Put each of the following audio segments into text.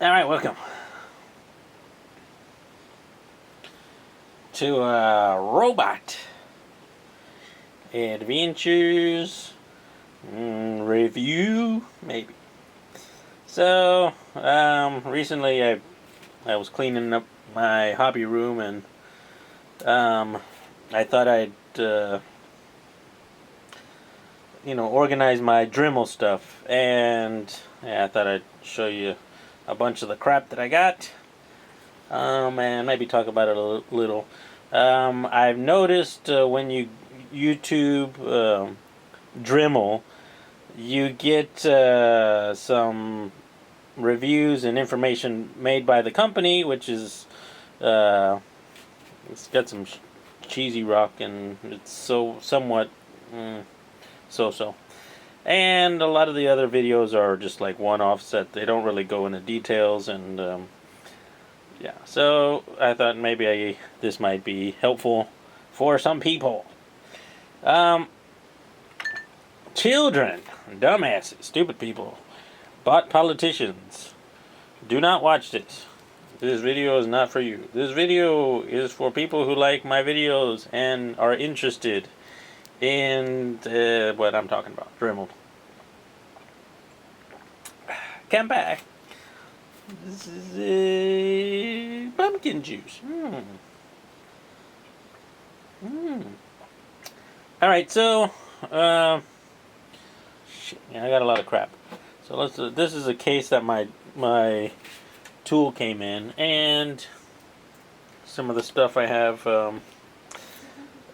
Alright, welcome to Robot Adventures review, maybe. So, recently I was cleaning up my hobby room and I thought I'd organize my Dremel stuff, and yeah, I thought I'd show you a bunch of the crap that I got, and maybe talk about it a little. I've noticed when you YouTube Dremel, you get some reviews and information made by the company, which is it's got some cheesy rock, and it's somewhat so-so. And a lot of the other videos are just like one-offs that they don't really go into details, and yeah. So I thought maybe this might be helpful for some people. Children, dumbasses, stupid people, bot politicians, do not watch this. This video is not for you. This video is for people who like my videos and are interested in what I'm talking about. Dremel. Come back. This is pumpkin juice. Alright, so shit, yeah, I got a lot of crap. So let's this is a case that my tool came in, and some of the stuff I have.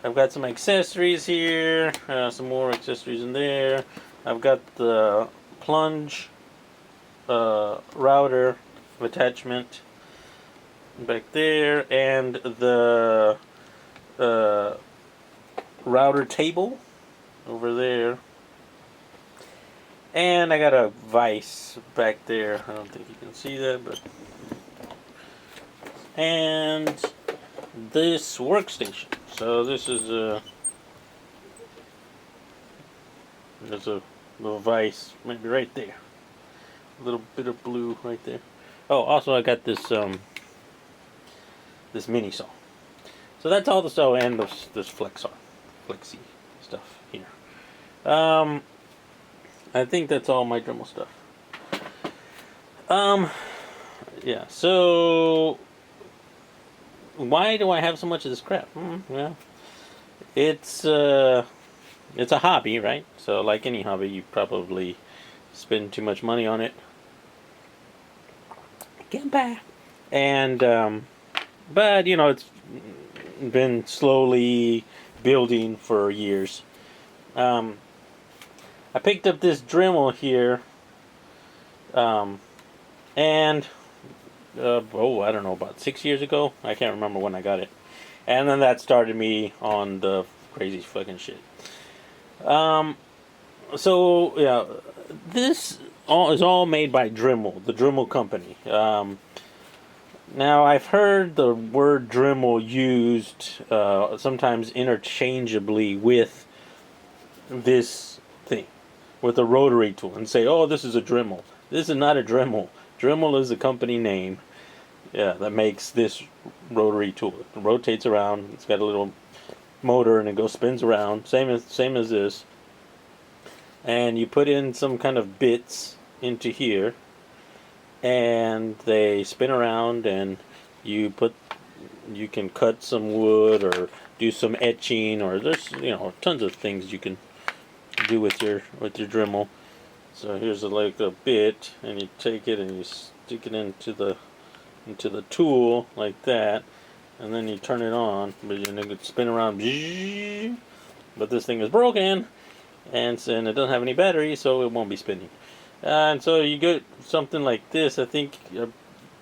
I've got some accessories here, some more accessories in there. I've got the plunge router attachment back there, and the router table over there. And I got a vise back there. I don't think you can see that, but... And this workstation. So this is there's a little vise, maybe right there. A little bit of blue right there. Oh, also I got this this mini saw. So that's all the saw, and this flexi stuff here. I think that's all my Dremel stuff. Yeah. So why do I have so much of this crap? Well, it's a hobby, right? So like any hobby, you probably spend too much money on it. Get back. And but it's been slowly building for years. I picked up this Dremel here, and I don't know, about 6 years ago. I can't remember when I got it. And then that started me on the crazy fucking shit. So yeah, this is all made by Dremel, the Dremel company. Now I've heard the word Dremel used sometimes interchangeably with this thing, with a rotary tool, and say, oh, this is a Dremel. This is not a Dremel. Dremel is the company name, yeah, that makes this rotary tool. It rotates around. It's got a little motor, and it spins around. Same as this. And you put in some kind of bits into here, and they spin around, and you can cut some wood or do some etching, or there's tons of things you can do with your Dremel. So here's like a bit, and you take it and you stick it into the tool like that, and then you turn it on, but you can spin around. But this thing is broken, and it doesn't have any battery, so it won't be spinning. And so you get something like this. I think you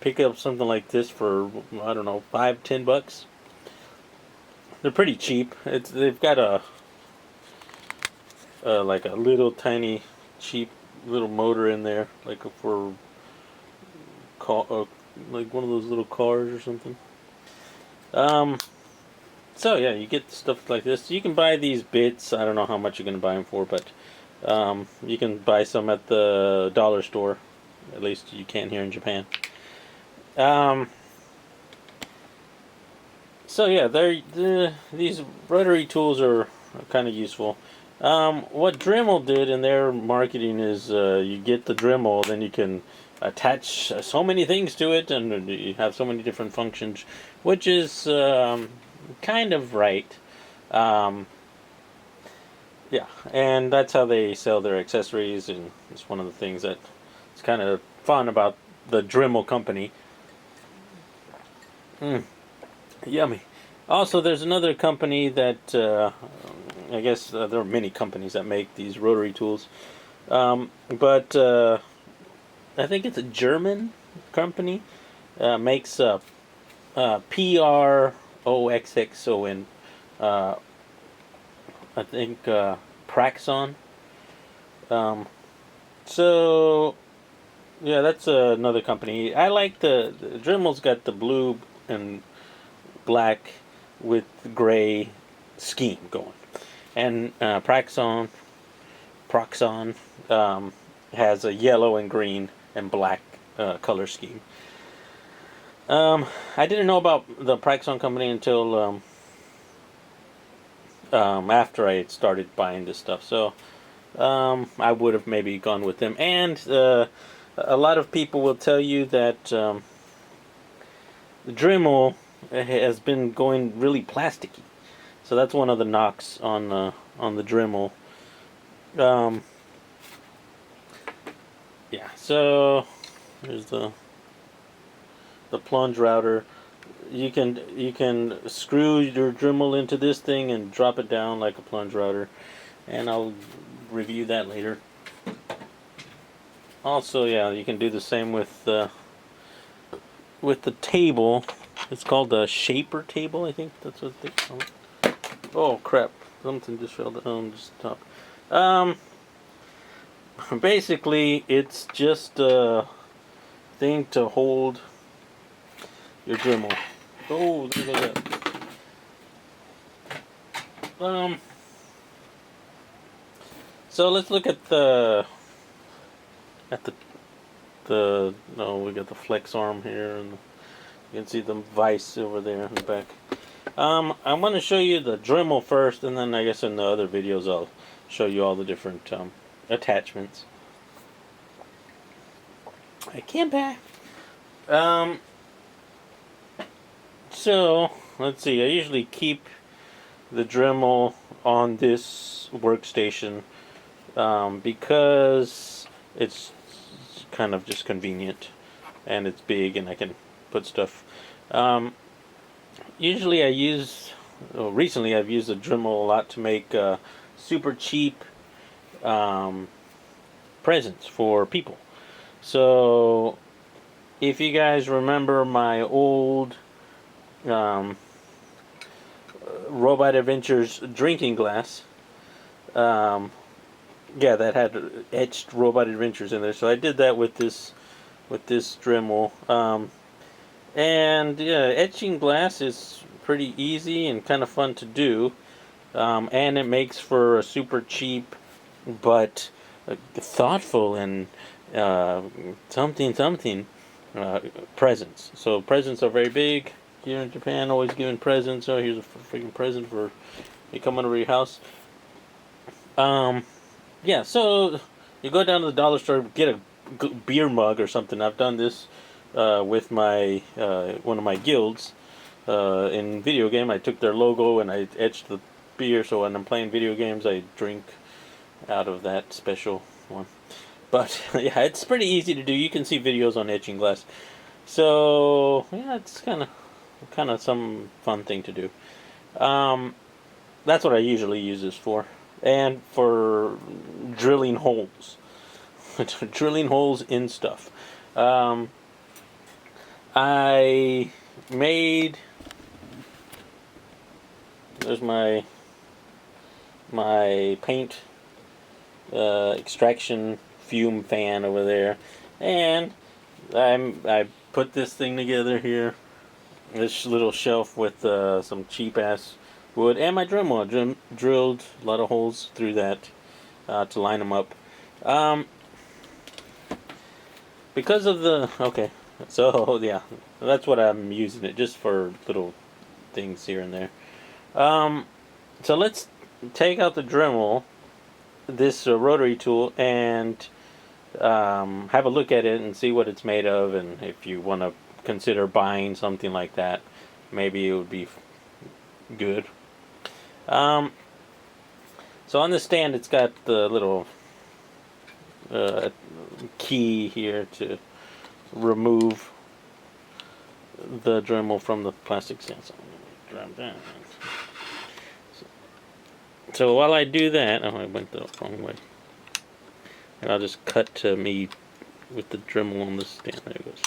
pick up something like this for, I don't know, $5-10. They're pretty cheap. They've got a like a little tiny cheap little motor in there, like for like one of those little cars or something. So yeah, you get stuff like this. You can buy these bits. I don't know how much you're gonna buy them for, but you can buy some at the dollar store. At least you can here in Japan. Um, so yeah, these rotary tools are kind of useful. What Dremel did in their marketing is you get the Dremel, then you can attach so many things to it, and you have so many different functions, which is kind of right. Um, yeah, and that's how they sell their accessories, and it's one of the things that it's kind of fun about the Dremel company. Mm, yummy. Also, there's another company that I guess there are many companies that make these rotary tools, but I think it's a German company. Makes Proxxon. Uh, I think Praxon. Um, so yeah, that's another company. I like the Dremel's got the blue and black with gray scheme going, and Proxxon has a yellow and green and black color scheme. I didn't know about the Praxon company until after I had started buying this stuff. So I would have maybe gone with them. And a lot of people will tell you that Dremel has been going really plasticky. So that's one of the knocks on the Dremel. Um, yeah. So there's the plunge router. You can screw your Dremel into this thing and drop it down like a plunge router, and I'll review that later. Also, yeah, you can do the same with the table. It's called a shaper table, I think that's what they call it. Oh crap! Something just fell down. Just stop. Um, Basically, it's just a thing to hold your Dremel. Oh, there goes that. So let's look at at the no, we got the flex arm here, and you can see the vise over there in the back. I'm going to show you the Dremel first, and then I guess in the other videos I'll show you all the different attachments. I came back. So let's see. I usually keep the Dremel on this workstation because it's kind of just convenient, and it's big, and I can put stuff. Usually I use, recently I've used a Dremel a lot to make super cheap presents for people. So if you guys remember my old Robot Adventures drinking glass, yeah, that had etched Robot Adventures in there. So I did that with this Dremel. And yeah, etching glass is pretty easy and kind of fun to do, and it makes for a super cheap but thoughtful and something presents. So presents are very big here in Japan. Always giving presents. So here's a freaking present for you coming over your house. Yeah. So you go down to the dollar store, get a beer mug or something. I've done this with my one of my guilds in video game. I took their logo and I etched the beer, so when I'm playing video games I drink out of that special one. But yeah, it's pretty easy to do. You can see videos on etching glass. So yeah, it's kind of some fun thing to do. That's what I usually use this for, and for drilling holes, drilling holes in stuff. I made, there's my paint extraction fume fan over there, and I put this thing together here, this little shelf with some cheap ass wood, and my Dremel. I drilled a lot of holes through that to line them up. Because of the So yeah, that's what I'm using it just for little things here and there. Um, so let's take out the Dremel, this rotary tool, and have a look at it and see what it's made of, and if you want to consider buying something like that, maybe it would be good. Um, so on the stand, it's got the little uh, key here to remove the Dremel from the plastic stand. So drop that. So while I do that, oh, I went the wrong way. And I'll just cut to me with the Dremel on the stand. There it goes.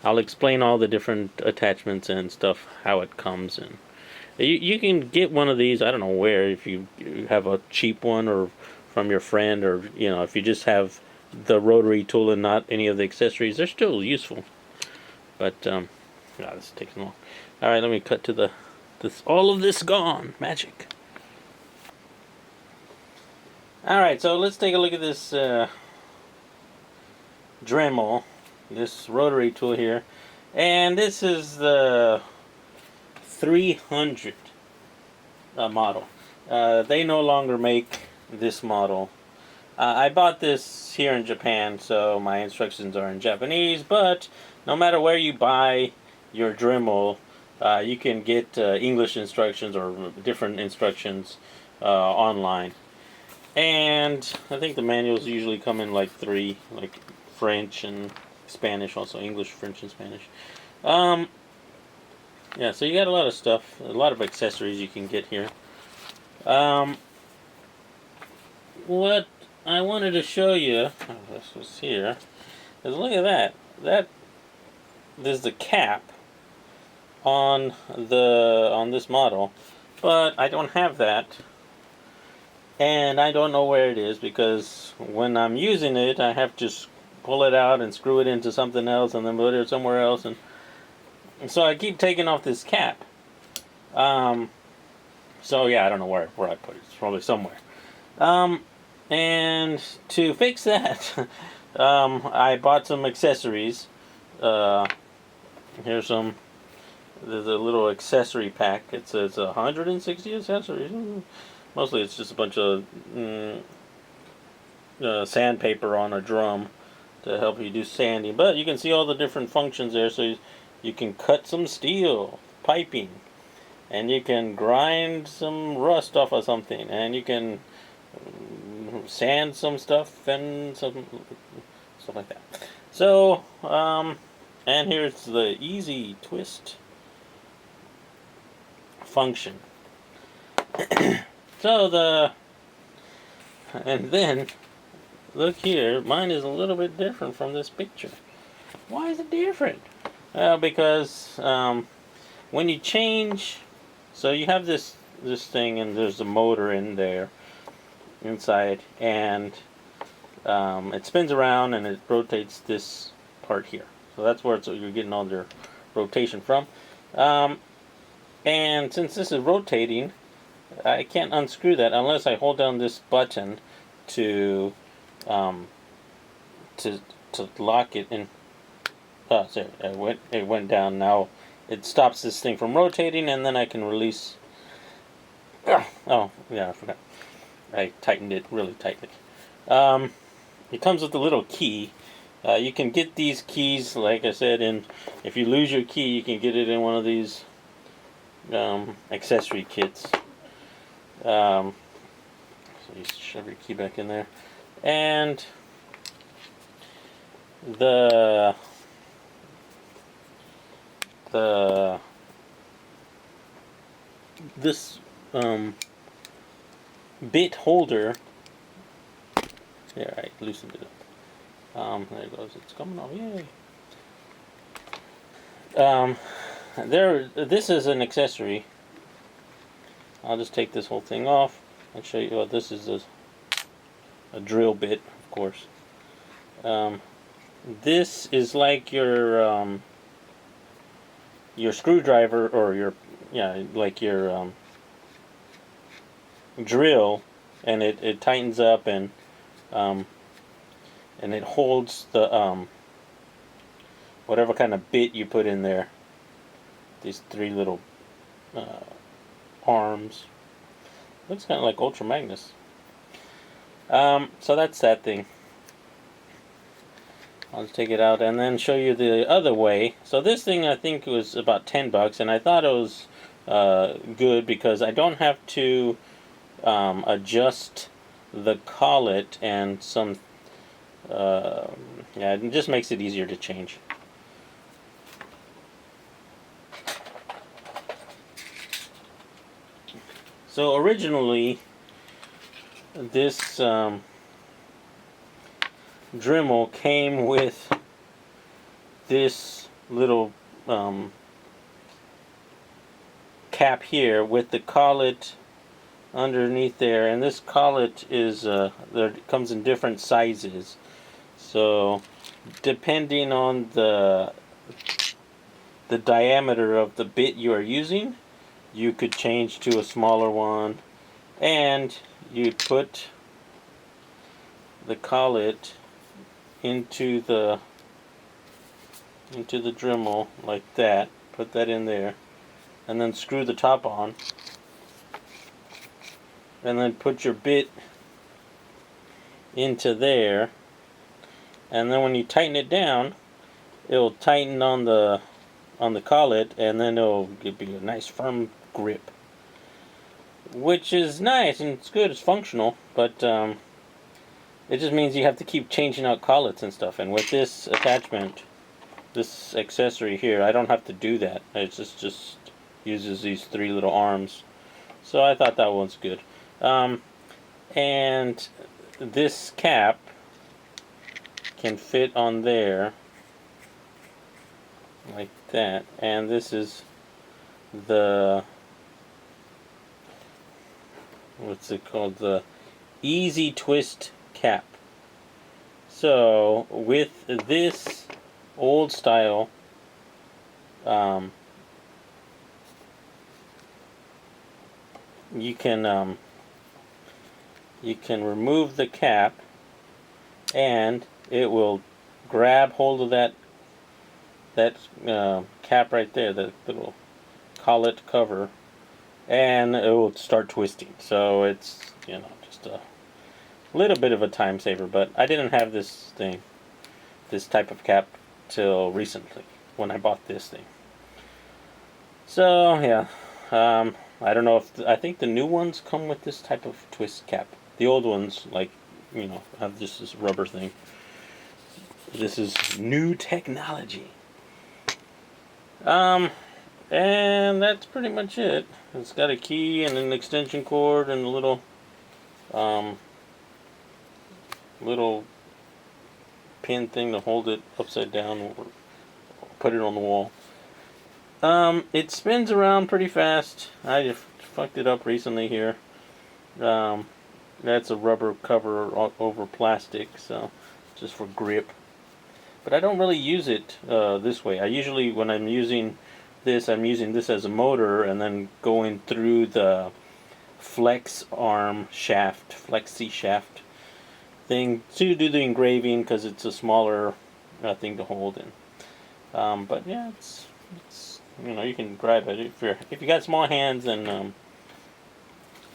I'll explain all the different attachments and stuff, how it comes in. You can get one of these, I don't know where, if you have a cheap one or from your friend, or if you just have the rotary tool and not any of the accessories, they're still useful. But this is taking long. All right, let me cut to this. All of this gone, magic. All right, so let's take a look at this Dremel, this rotary tool here, and this is the 300 model. They no longer make this model. I bought this here in Japan, so my instructions are in Japanese, but no matter where you buy your Dremel, you can get English instructions or different instructions online. And I think the manuals usually come in like 3, like French and Spanish, also English, French, and Spanish. Yeah, so you got a lot of stuff, a lot of accessories you can get here. What I wanted to show you, this was here, is look at that. There's the cap on this model, but I don't have that, and I don't know where it is, because when I'm using it, I have to pull it out and screw it into something else, and then put it somewhere else, and so I keep taking off this cap. So yeah, I don't know where I put it. It's probably somewhere. And to fix that, I bought some accessories. Here's some. There's a little accessory pack. It says 160 accessories. Mostly it's just a bunch of sandpaper on a drum to help you do sanding. But you can see all the different functions there. So you can cut some steel piping, and you can grind some rust off of something, and you can sand some stuff and some stuff like that. So, and here's the easy twist function. So and then look here, mine is a little bit different from this picture. Why is it different? Because when you change, so you have this thing, and there's a motor in there inside, and it spins around and it rotates this part here. So that's where you're getting all your rotation from. And since this is rotating, I can't unscrew that unless I hold down this button to lock it in. Oh, sorry, it went down. Now it stops this thing from rotating, and then I can release. Oh yeah, I forgot. I tightened it really tightly. It comes with a little key. You can get these keys, like I said, and if you lose your key, you can get it in one of these accessory kits. So you shove your key back in there, and this bit holder. Yeah, I loosened it up. There it goes. It's coming off. Yay. This is an accessory. I'll just take this whole thing off and show you. Well, this is a drill bit, of course. This is like your screwdriver, or your drill, and it tightens up, and and it holds the whatever kind of bit you put in there. These three little uh, arms. Looks kind of like Ultra Magnus. So that's that thing. I'll just take it out and then show you the other way. So this thing I think was about $10, and I thought it was good because I don't have to adjust the collet and some. Yeah, it just makes it easier to change. So originally, this Dremel came with this little cap here with the collet underneath there, and this collet is there comes in different sizes. So depending on the diameter of the bit you are using, you could change to a smaller one, and you put the collet into the Dremel like that. Put that in there, and then screw the top on, and then put your bit into there, and then when you tighten it down, it'll tighten on the collet, and then it'll be a nice firm grip, which is nice and it's good. It's functional, but it just means you have to keep changing out collets and stuff. And with this attachment, this accessory here, I don't have to do that. It just uses these three little arms. So I thought that one's good. And this cap can fit on there like that. And this is the, what's it called? The Easy Twist cap. So with this old style you can remove the cap, and it will grab hold of that cap right there, the little collet cover, and it will start twisting. So it's, just a little bit of a time saver. But I didn't have this type of cap till recently when I bought this thing. So yeah, I don't know if I think the new ones come with this type of twist cap. The old ones, like, have just this rubber thing. This is new technology. And that's pretty much it. It's got a key and an extension cord and a little pin thing to hold it upside down or put it on the wall. It spins around pretty fast. I just fucked it up recently here. That's a rubber cover over plastic, so just for grip. But I don't really use it this way. I usually, when I'm using this as a motor, and then going through the flexi shaft thing to do the engraving, because it's a smaller thing to hold in. But yeah, it's you can grab it if you got small hands, and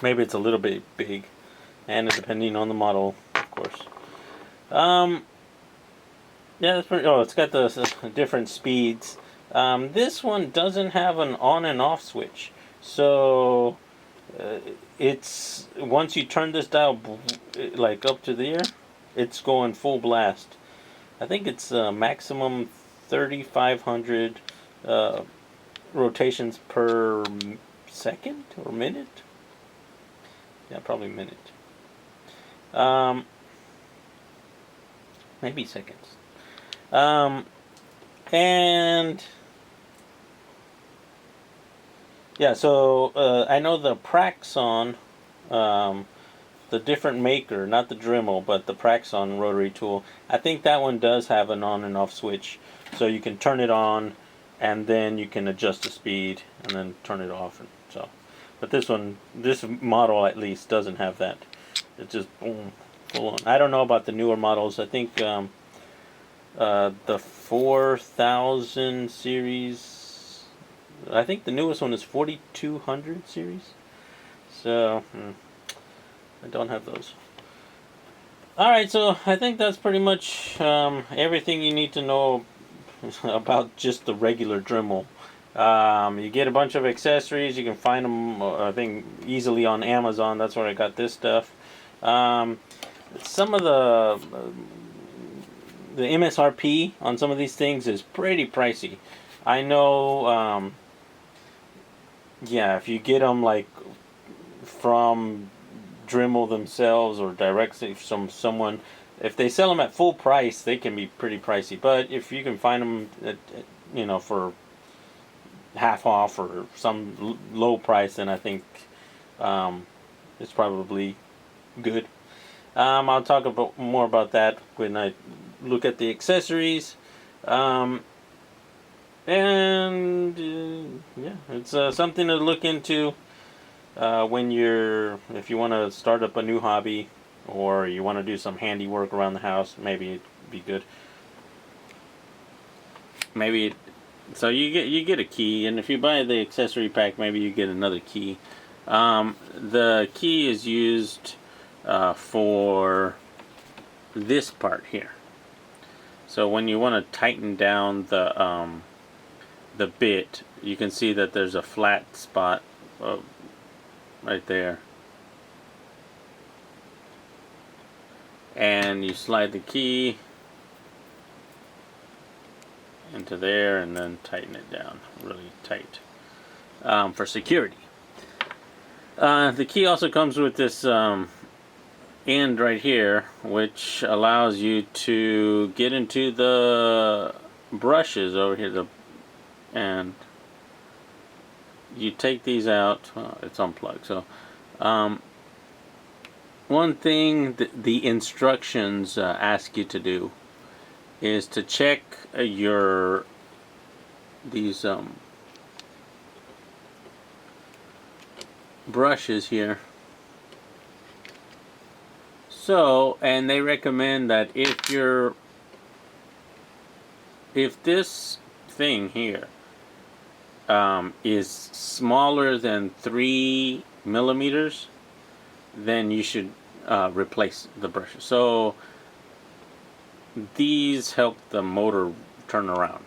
maybe it's a little bit big, and depending on the model, of course. Yeah, that's pretty. Oh, it's got the different speeds. This one doesn't have an on and off switch, so it's once you turn this dial like up to there, it's going full blast. I think it's maximum 3,500 rotations per second or minute. Yeah, probably minute. Maybe seconds. And yeah, so I know the Praxon, the different maker, not the Dremel, but the Praxon rotary tool. I think that one does have an on and off switch, so you can turn it on, and then you can adjust the speed, and then turn it off. And so, but this model at least doesn't have that. It's just boom. powerful one. I don't know about the newer models. I think the 4000 series. I think the newest one is 4200 series. So I don't have those. Alright, so I think that's pretty much everything you need to know about just the regular Dremel. You get a bunch of accessories. You can find them, I think, easily on Amazon. That's where I got this stuff. Some of the MSRP on some of these things is pretty pricey. I know, yeah, if you get them like from Dremel themselves or directly from someone, if they sell them at full price, they can be pretty pricey. But if you can find them at, for half off or some low price, then I think it's probably good. I'll talk more about that when I look at the accessories. And yeah, it's something to look into if you want to start up a new hobby or you want to do some handiwork around the house. Maybe it'd be good. So you get a key, and if you buy the accessory pack, maybe you get another key. The key is used for this part here. So when you want to tighten down the bit, you can see that there's a flat spot right there, and you slide the key into there and then tighten it down really tight for security. The key also comes with this end right here, which allows you to get into the brushes over here, and you take these out. It's unplugged. So one thing the instructions ask you to do is to check these brushes here. So, and they recommend that if this thing here is smaller than 3 millimeters, then you should replace the brushes. So these help the motor turn around.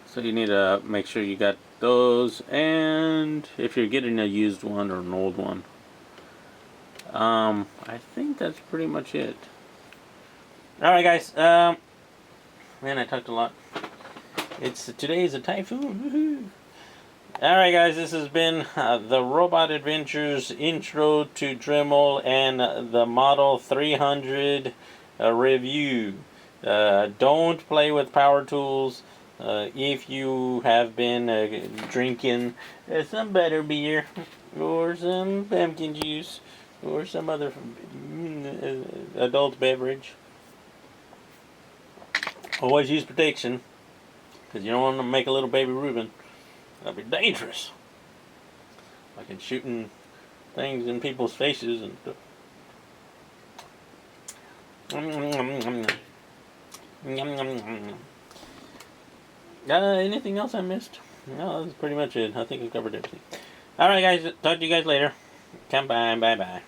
So you need to make sure you got those, and if you're getting a used one or an old one, I think that's pretty much it. Alright guys, man, I talked a lot. Today is a typhoon. Alright guys, this has been the Robot Adventures intro to Dremel and the Model 300 review. Don't play with power tools if you have been drinking some butterbeer or some pumpkin juice or some other adult beverage. Always use protection, because you don't want to make a little baby Ruven. That'd be dangerous. Like in shooting things in people's faces and stuff. Anything else I missed? No, that's pretty much it. I think I covered everything. Alright guys, talk to you guys later. Come by, bye bye.